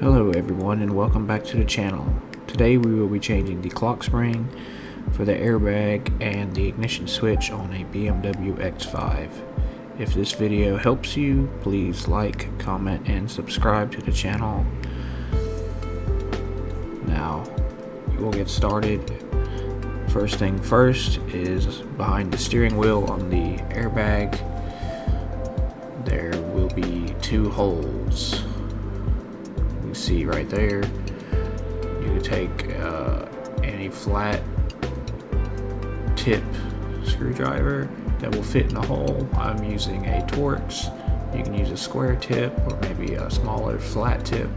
Hello everyone and welcome back to the channel. Today we will be changing the clock spring for the airbag and the ignition switch on a BMW X5. If this video helps you, please like, comment, and subscribe to the channel. Now we will get started. First thing first is behind the steering wheel on the airbag there will be two holes. You see right there. You can take any flat tip screwdriver that will fit in the hole. I'm using a Torx. You can use a square tip or maybe a smaller flat tip.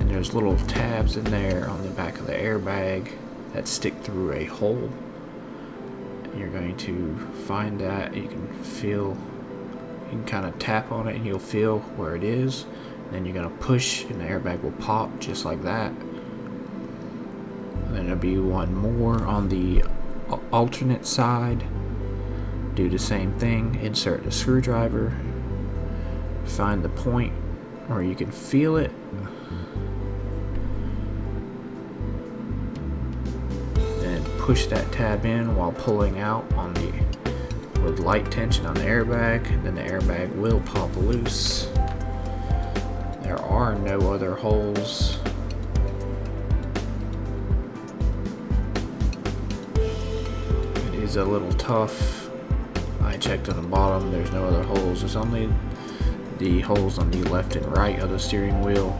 And there's little tabs in there on the back of the airbag that stick through a hole. And you're going to find that. You can kind of tap on it and you'll feel where it is. Then you're going to push and the airbag will pop just like that. And then there'll be one more on the alternate side. Do the same thing. Insert the screwdriver. Find the point where you can feel it. Then push that tab in while pulling out with light tension on the airbag. Then the airbag will pop loose. There are no other holes. It is a little tough. I checked on the bottom, there's no other holes. There's only the holes on the left and right of the steering wheel.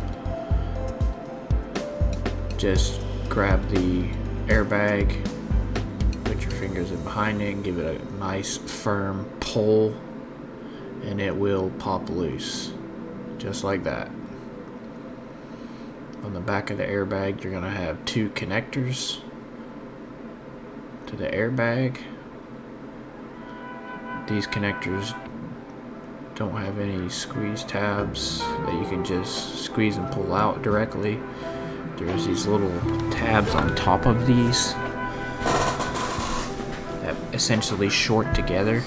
Just grab the airbag, put your fingers in behind it, and give it a nice firm pull, and it will pop loose. Just like that. On the back of the airbag, you're going to have two connectors to the airbag. These connectors don't have any squeeze tabs that you can just squeeze and pull out directly. There's these little tabs on top of these that essentially short together.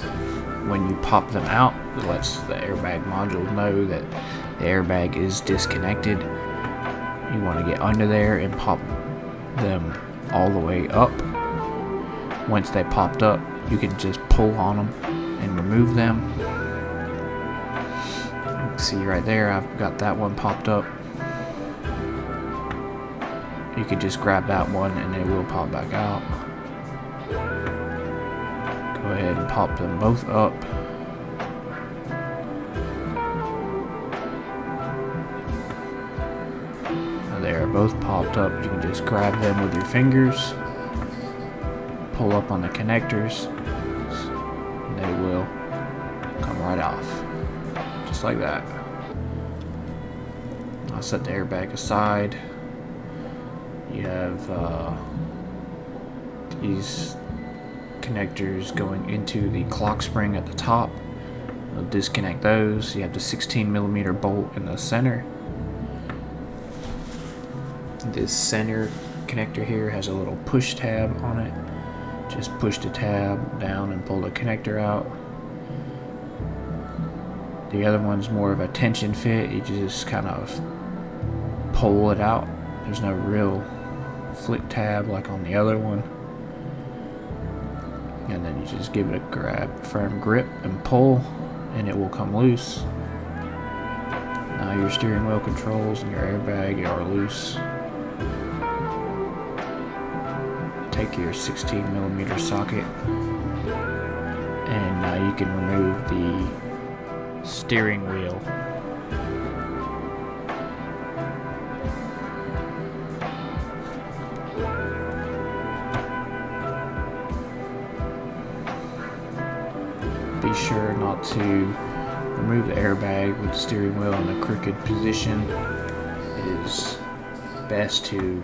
When you pop them out, it lets the airbag module know that the airbag is disconnected. You want to get under there and pop them all the way up. Once they popped up, you can just pull on them and remove them. You can see right there, I've got that one popped up. You can just grab that one and it will pop back out. Go ahead and pop them both up. They're both popped up. You can just grab them with your fingers, pull up on the connectors, and they will come right off. Just like that. I'll set the airbag aside. You have these connectors going into the clock spring at the top. You'll disconnect those. You have the 16mm bolt in the center. This center connector here has a little push tab on it. Just push the tab down and pull the connector out. The other one's more of a tension fit. You just kind of pull it out. There's no real flick tab like on the other one. And then you just give it a firm grip and pull, and it will come loose. Now your steering wheel controls and your airbag are loose. Take your 16mm socket, and now you can remove the steering wheel. Be sure not to remove the airbag with the steering wheel in a crooked position. It is best to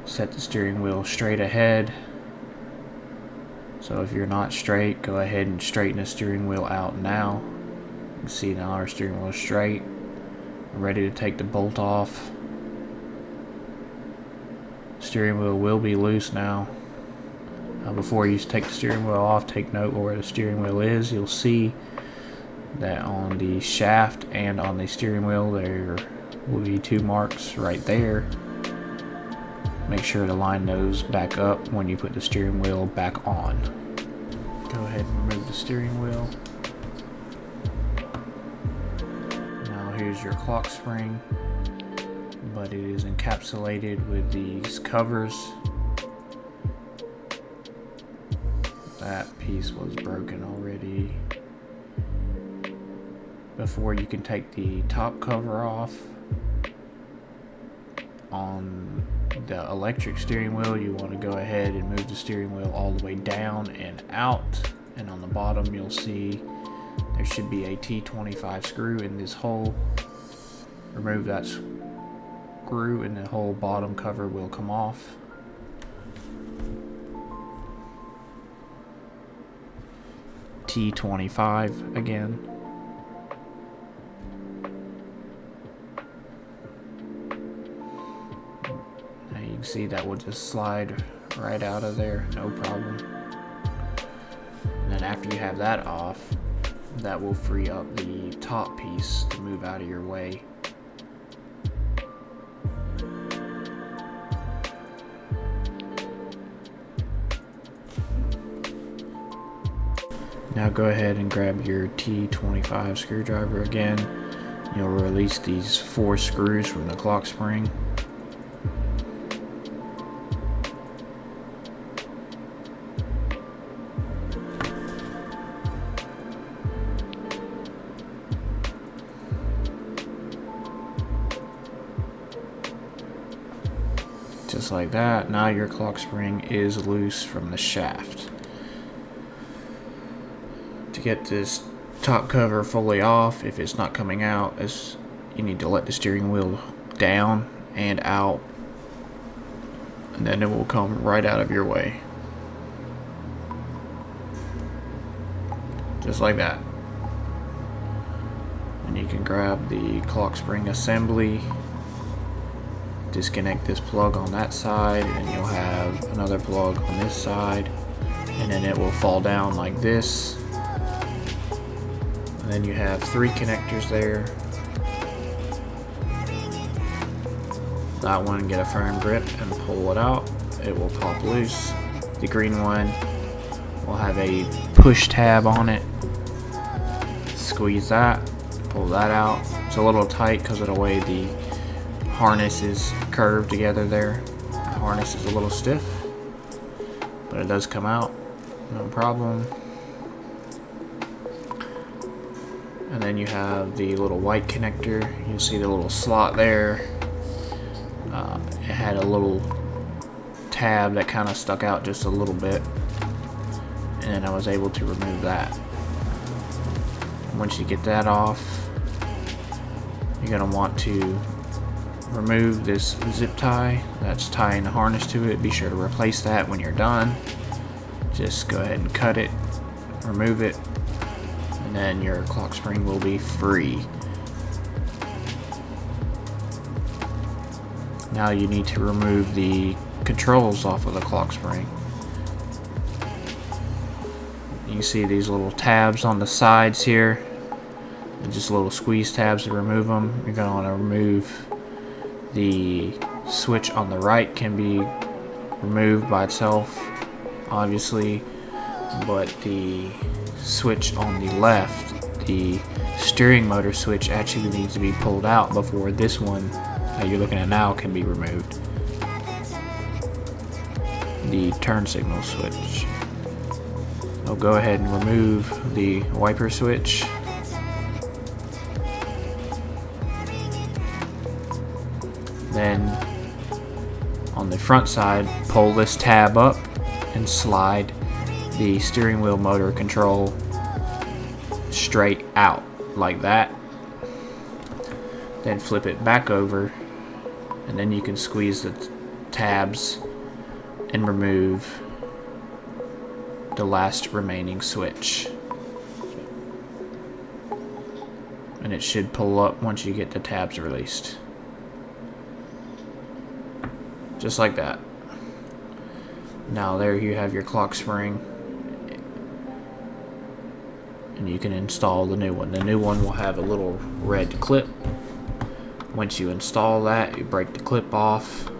set the steering wheel straight ahead. So if you're not straight, go ahead and straighten the steering wheel out now. You can see now our steering wheel is straight. We're ready to take the bolt off. Steering wheel will be loose now. Before you take the steering wheel off, take note where the steering wheel is. You'll see that on the shaft and on the steering wheel there will be 2 marks right there. Make sure to line those back up when you put the steering wheel back on. Go ahead and remove the steering wheel. Now here's your clock spring, but it is encapsulated with these covers. That piece was broken already. Before you can take the top cover off, on the electric steering wheel, you want to go ahead and move the steering wheel all the way down and out, and on the bottom you'll see there should be a T25 screw in this hole. Remove that screw and the whole bottom cover will come off. T25 again. You can see that will just slide right out of there, no problem. And then after you have that off, that will free up the top piece to move out of your way. Now go ahead and grab your T25 screwdriver again. You'll release these 4 screws from the clock spring. Just like that. Now your clock spring is loose from the shaft. To get this top cover fully off, if it's not coming out, you need to let the steering wheel down and out, and then it will come right out of your way. Just like that. And you can grab the clock spring assembly, disconnect this plug on that side, and you'll have another plug on this side, and then it will fall down like this. And then you have 3 connectors there. That one, get a firm grip and pull it out. It will pop loose. The green one will have a push tab on it. Squeeze that, pull that out. It's a little tight because of the way the harness is curved together there. The harness is a little stiff, but it does come out, no problem. And then you have the little white connector. You see the little slot there. It had a little tab that kind of stuck out just a little bit, and then I was able to remove that. Once you get that off, you're going to want to remove this zip tie that's tying the harness to it. Be sure to replace that when you're done. Just go ahead and cut it, remove it, and then your clock spring will be free. Now you need to remove the controls off of the clock spring. You can see these little tabs on the sides here, and just little squeeze tabs to remove them. You're going to want to remove the switch on the right. Can be removed by itself, obviously, but the switch on the left, the steering motor switch, actually needs to be pulled out before this one that you're looking at now can be removed. The turn signal switch. I'll go ahead and remove the wiper switch. Then on the front side, pull this tab up and slide the steering wheel motor control straight out like that. Then flip it back over, and then you can squeeze the tabs and remove the last remaining switch. And it should pull up once you get the tabs released. Just like that. Now there you have your clock spring, and you can install the new one. The new one will have a little red clip Once you install that, you break the clip off.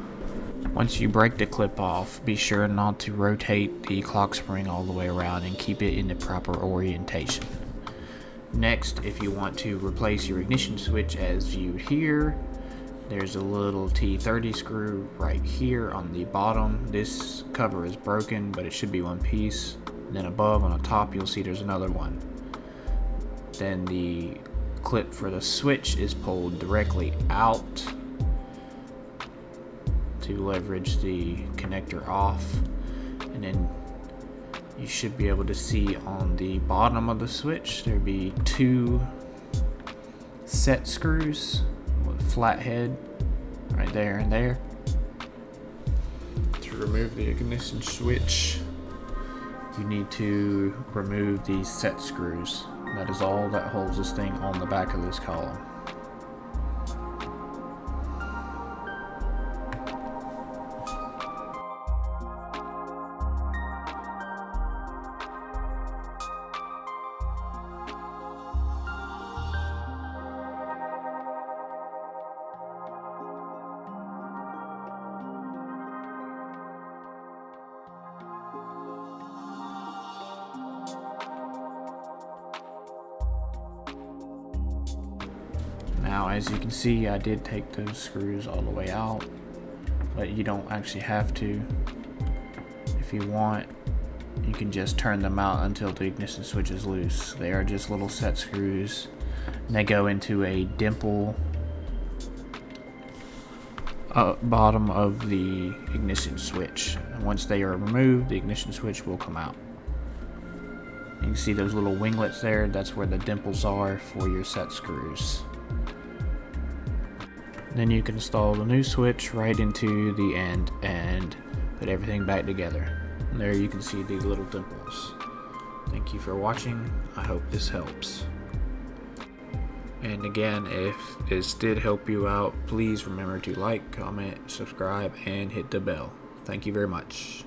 Once you break the clip off, be sure not to rotate the clock spring all the way around and keep it in the proper orientation. Next, if you want to replace your ignition switch as viewed here, there's a little T30 screw right here on the bottom. This cover is broken, but it should be one piece. Then above on the top, you'll see there's another one. Then the clip for the switch is pulled directly out to leverage the connector off, and then you should be able to see on the bottom of the switch there'll be two set screws with flat head right there and there. To remove the ignition switch, you need to remove these set screws. That is all that holds this thing on the back of this column. Now, as you can see, I did take those screws all the way out, but you don't actually have to. If you want, you can just turn them out until the ignition switch is loose. They are just little set screws, and they go into a dimple bottom of the ignition switch. And once they are removed, the ignition switch will come out. You can see those little winglets there. That's where the dimples are for your set screws. Then you can install the new switch right into the end and put everything back together. And there you can see the little dimples. Thank you for watching. I hope this helps. And again, if this did help you out, please remember to like, comment, subscribe, and hit the bell. Thank you very much.